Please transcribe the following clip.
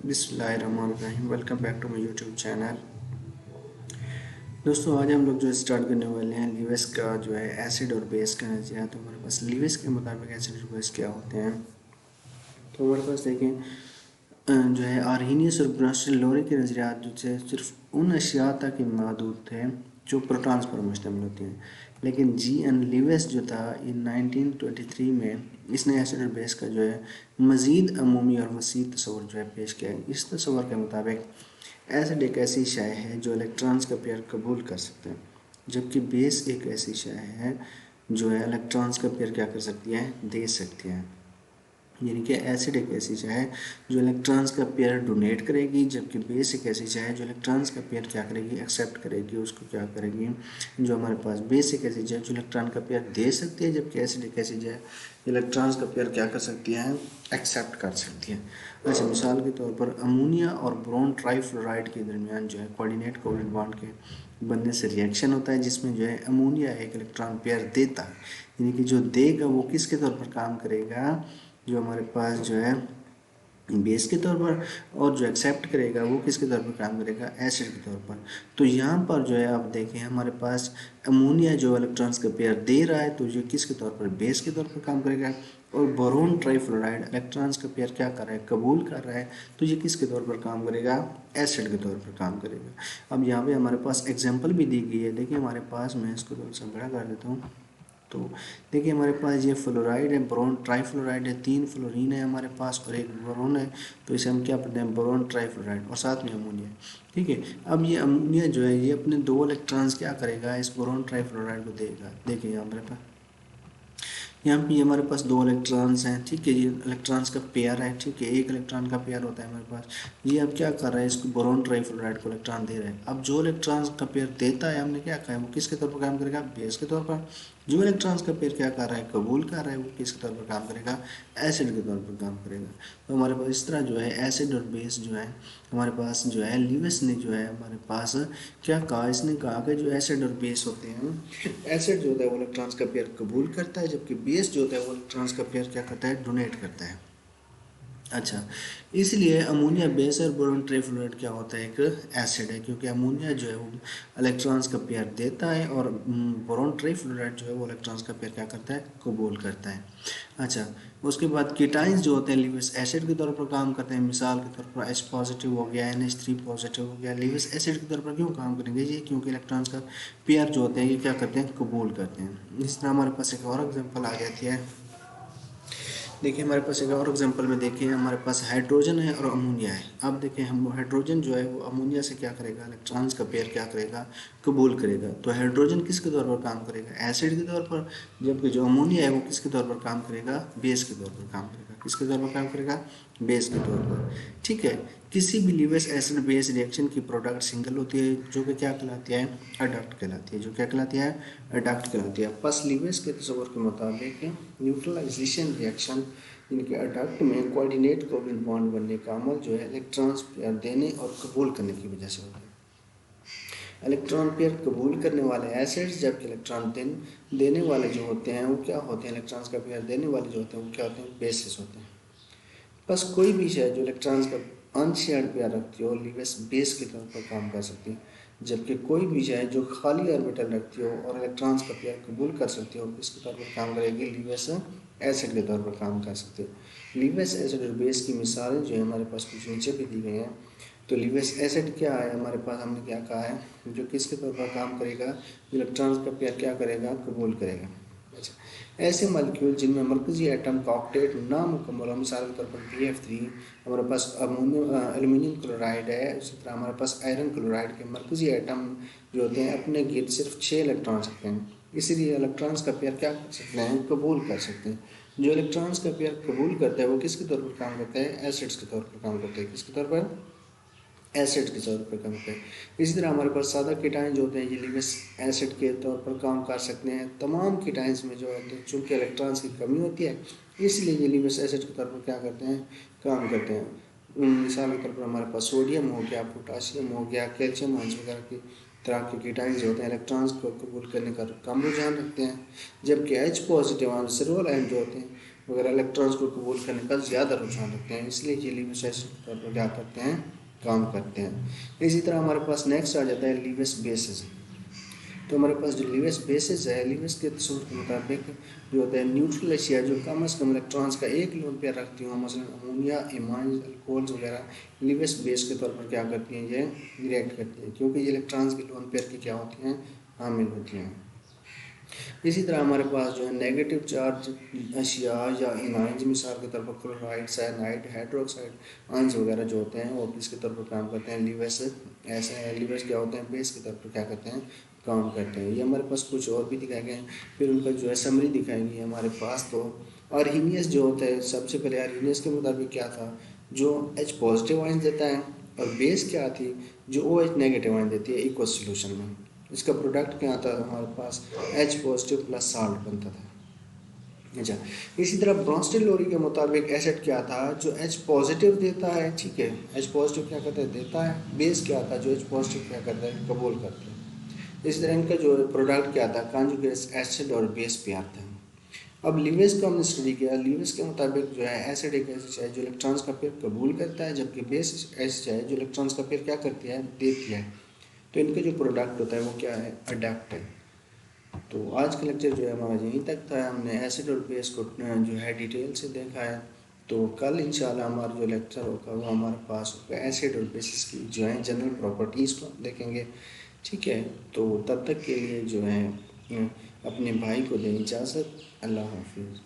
बिस्मिल्लाहिर्रहमानिर्रहीम। Welcome back to my YouTube channel. दोस्तों आज हम लोग जो स्टार्ट करने वाले हैं लीवेस का जो है एसिड और बेस का नज़रिया। तो हमारे पास लीवेस के मुताबिक एसिड और बेस क्या होते हैं। तो हमारे पास देखें जो है आर्हीनियस और ब्रांस्टन-लोरे के नज़रियात जो थे सिर्फ उन अशिया तक ही महदूद थे जो प्रोटॉन्स पर मुश्तमिल होती हैं, लेकिन जी एन लीवेस जो था इन 1923 में इसने एसिड और बेस का जो है मज़ीद अमूमी और वसी तस्वर जो है पेश किया है। इस तस्वर के मुताबिक एसिड एक ऐसी शय है जो इलेक्ट्रॉन्स का पेयर कबूल कर सकते हैं, जबकि बेस एक ऐसी शय है जो है इलेक्ट्रॉन्स का पेयर क्या कर सकती है, दे सकती है। यानी कि एसिड एक ऐसी शय है जो इलेक्ट्रॉन्स का पेयर डोनेट करेगी, जबकि बेस एक ऐसी शय है जो इलेक्ट्रॉन्स का पेयर क्या करेगी, एक्सेप्ट करेगी, उसको क्या करेगी। जो हमारे पास बेस एक ऐसी शय है जो इलेक्ट्रॉन का पेयर दे सकती है, जबकि एसिड एक ऐसी शय है इलेक्ट्रॉन्स का पेयर क्या कर सकती है, एक्सेप्ट कर सकती है। अच्छा, मिसाल के तौर पर अमोनिया और बोरोन ट्राईफ्लोराइड के दरमियान जो है कोऑर्डिनेट कोवेलेंट बॉन्ड के बनने से रिएक्शन होता है, जिसमें जो है अमोनिया एक इलेक्ट्रॉन पेयर देता है। यानी कि जो देगा वो किसके तौर पर काम करेगा, जो हमारे पास जो है बेस के तौर पर, और जो एक्सेप्ट करेगा वो किसके तौर पर काम करेगा, एसिड के तौर पर। तो यहाँ पर जो है आप देखें हमारे पास अमोनिया जो इलेक्ट्रॉन्स का पेयर दे रहा है तो ये किसके तौर पर, बेस के तौर पर काम करेगा। और बोरोन ट्राईफ्लोराइड इलेक्ट्रॉन्स का पेयर क्या कर रहा है, कबूल कर रहा है, तो ये किसके तौर पर काम करेगा, एसिड के तौर पर काम करेगा। अब यहाँ पे हमारे पास एग्जाम्पल भी दी गई है। देखिए हमारे पास, मैं इसको थोड़ा सा बड़ा कर देता हूँ। तो देखिए हमारे पास ये फ्लोराइड है, बोरोन ट्राईफ्लोराइड है, 3 फ्लोरीन है हमारे पास और 1 बोरोन है। तो इसे हम क्या पढ़ते हैं, बोरोन ट्राईफ्लोराइड, और साथ में अमोनिया। ठीक है, अब ये अमोनिया जो है ये अपने 2 इलेक्ट्रॉन्स क्या करेगा, इस बोरोन ट्राईफ्लोराइड को देगा। देखिए यहाँ पर यहाँ पे हमारे पास 2 इलेक्ट्रॉन्स हैं। ठीक है, ये इलेक्ट्रॉन्स का पेयर है। ठीक है, एक इलेक्ट्रॉन का पेयर होता है हमारे पास। ये अब क्या कर रहा है, इसको बोरोन ट्राईफ्लोराइड को इलेक्ट्रॉन दे रहा है। अब जो इलेक्ट्रॉन्स का पेयर देता है, हमने क्या कहा है, वो किसके तौर पर काम करेगा, बेस के तौर पर। जो इलेक्ट्रॉन्स का पेयर क्या कर रहा है, कबूल कर रहा है, वो किसके तौर पर काम करेगा, एसिड के तौर पर काम करेगा। तो हमारे पास इस तरह जो है एसिड और बेस जो है हमारे पास जो है लीविस ने जो है हमारे पास क्या कहा, इसने कहा कि जो एसिड और बेस होते हैं, एसिड जो होता है वो इलेक्ट्रॉन्स का पेयर कबूल करता है, जबकि बेस जो होता है वो इलेक्ट्रॉन्स का पेयर क्या करता है, डोनेट करता है। अच्छा, इसलिए अमोनिया बेस और बोरोन ट्राईफ्लोराइड क्या होता है, एक एसिड है, क्योंकि अमोनिया जो है वो इलेक्ट्रॉन्स का पेयर देता है और बोरोन ट्राईफ्लोराइड जो है वो इलेक्ट्रॉन्स का पेयर क्या करता है, कबूल करता है। अच्छा, उसके बाद कीटाइंस जो होते हैं लीविस एसिड के तौर पर काम करते हैं। मिसाल के तौर पर H पॉजिटिव हो गया, NH3 पॉजिटिव हो गया, लीविस एसिड के तौर पर क्यों काम करेंगे ये, क्योंकि इलेक्ट्रॉन्स का पेयर जो होते हैं ये क्या करते हैं, कबूल करते हैं। इस तरह हमारे पास एक और एग्जाम्पल आ जाती है। देखिए हमारे पास एक और एग्जांपल में देखिए हमारे पास हाइड्रोजन है और अमोनिया है। अब देखिए हम हाइड्रोजन जो है वो अमोनिया से क्या करेगा, इलेक्ट्रॉन्स का पेयर क्या करेगा, कबूल करेगा। तो हाइड्रोजन किसके तौर पर काम करेगा, एसिड के तौर पर, जबकि जो अमोनिया है वो किसके तौर पर काम करेगा, बेस के तौर पर काम करेगा। किसके तौर पर काम करेगा, बेस के तौर पर। ठीक है, किसी भी लीविस एसिड बेस रिएक्शन की प्रोडक्ट सिंगल होती है जो कि क्या कहलाती है, अडक्ट कहलाती है। जो क्या कहलाती है, अडक्ट कहलाती है। बस लीविस के तस्वर के मुताबिक न्यूट्रलाइजेशन रिएक्शन इनके अडक्ट में कोऑर्डिनेट कोवेलेंट बॉन्ड बनने का अमल जो है इलेक्ट्रॉन्स पेयर देने और कबूल करने की वजह से होता है। इलेक्ट्रॉन पेयर कबूल करने वाले एसिड्स, जबकि इलेक्ट्रॉन देने वाले जो होते हैं वो क्या होते हैं, इलेक्ट्रॉन्स का पेयर देने वाले जो होते हैं वो क्या होते हैं, बेसिस होते हैं। बस कोई भी शय जो इलेक्ट्रॉन्स का अनशेयर्ड पेयर रखती हो लीविस बेस के तौर पर काम कर सकती है, जबकि कोई भी शय जो खाली ऑर्बिटल रखती हो और इलेक्ट्रॉन्स का पेयर कबूल कर सकती हो इसके तौर पर काम करेगी, लीविस एसिड के तौर पर काम कर सकती है। लीविस एसिड और बेस की मिसालें जो है हमारे पास कुछ नीचे भी दी गई हैं। तो लीविस एसिड क्या है हमारे पास, हमने क्या कहा है, जो किसके तौर पर काम करेगा, इलेक्ट्रॉन्स का पेयर क्या करेगा, कबूल करेगा। अच्छा, ऐसे मॉलिक्यूल जिनमें मरकजी एटम का ऑक्टेट नामुकम्मल हो, मिसाल के तौर पर BF3, हमारे पास एल्यूमिनियम क्लोराइड है, उसी तरह हमारे पास आयरन क्लोराइड के मरकजी एटम जो होते हैं अपने गिर्द सिर्फ 6 इलेक्ट्रॉन्स रखते हैं, इसीलिए इलेक्ट्रॉन्स का पेयर क्या कर सकते हैं, कबूल कर सकते हैं। जो इलेक्ट्रॉन्स का पेयर कबूल करता है वो किसके तौर पर काम करता है, एसिड्स के तौर पर काम करता है। किसके तौर पर, एसिड के तौर पर काम करते हैं। इसी तरह हमारे पास सादा कीटाइन जो होते हैं ये लीविस एसिड के तौर पर काम कर सकते हैं। तमाम कीटाइंस में जो है चूँकि इलेक्ट्रॉन्स की कमी होती है इसलिए ये लीविस एसिड के तौर पर क्या करते हैं, काम करते हैं। मिसाल के तौर पर हमारे पास सोडियम हो गया, पोटाशियम हो गया, कैल्शियम आयंस वगैरह की तरह के कीटाइंस जो होते हैं इलेक्ट्रॉन्स को कबूल करने का कम रुझान रखते हैं, जबकि H positive ion silver ion जो होते हैं वगैरह इलेक्ट्रॉन्स को कबूल करने का ज़्यादा रुझान रखते हैं, इसलिए ये लीविस एसिड के तौर पर क्या करते हैं, काम करते हैं। इसी तरह हमारे पास नेक्स्ट आ जाता है लीविस बेसिस। तो हमारे पास जो लीविस बेसिस है, लीविस के तस्वीर के मुताबिक जो होता है न्यूट्रल एशिया जो कम अज़ कम इलेक्ट्रॉन्स का एक लोन पेयर रखती हूँ, मसलन अमोनिया, इमाइंस, अल्कोहल्स वगैरह लीविस बेस के तौर पर क्या करती हैं, ये रिएक्ट करती हैं, क्योंकि ये इलेक्ट्रॉन्स के लोन पेयर की क्या होती हैं, हामिल होती हैं। इसी तरह हमारे पास जो है नेगेटिव चार्ज अशिया या इनाइंस, मिसाल के तौर पर क्लोराइड, साइनाइड, हाइड्रोक्साइड आयंस वगैरह जो होते हैं वो किसके तौर पर काम करते हैं, लीविस। ऐसे लीविस क्या होते हैं, बेस के तौर पर क्या करते हैं, काम करते हैं। ये हमारे पास कुछ और भी दिखाए गए हैं, फिर उनका जो है समरी दिखाई गई है हमारे पास। तो आर्हीनियस जो होता है, सबसे पहले आर्हीनियस के मुताबिक क्या था, जो H पॉजिटिव आयंस देता है, और बेस क्या थी, जो OH नेगेटिव आयंस देती है इक्वस सोल्यूशन में। इसका प्रोडक्ट क्या आता है हमारे पास, H पॉजिटिव प्लस साल्ट बनता था। अच्छा, इसी तरह ब्रॉन्स्टेड-लोरी के मुताबिक एसिड क्या था, जो H पॉजिटिव देता है, ठीक है, H पॉजिटिव क्या करता है, देता है। बेस क्या था, जो H पॉजिटिव क्या करता है, कबूल करता है। इस तरह इनका जो प्रोडक्ट क्या था, कॉन्जुगेट एसिड और बेस पेयर था। अब लीविस का हमने स्टडी किया। लीविस के मुताबिक जो है एसिड एक एसिड है जो इलेक्ट्रॉन्स का पेयर कबूल करता है, जबकि बेस एसिड है जो इलेक्ट्रॉन्स का पेयर क्या करती है, देती है। तो इनका जो प्रोडक्ट होता है वो क्या है, अडेप्ट है। तो आज का लेक्चर जो है हमारा यहीं तक था। हमने एसिड और बेस को जो है डिटेल से देखा है। तो कल इंशाल्लाह हमारा जो लेक्चर होगा वो हमारे पास होगा एसिड और बेसिस की जो है जनरल प्रॉपर्टीज़ को देखेंगे, ठीक है। तो तब तक के लिए जो है अपने भाई को दें इजाज़त। अल्लाह हाफिज़।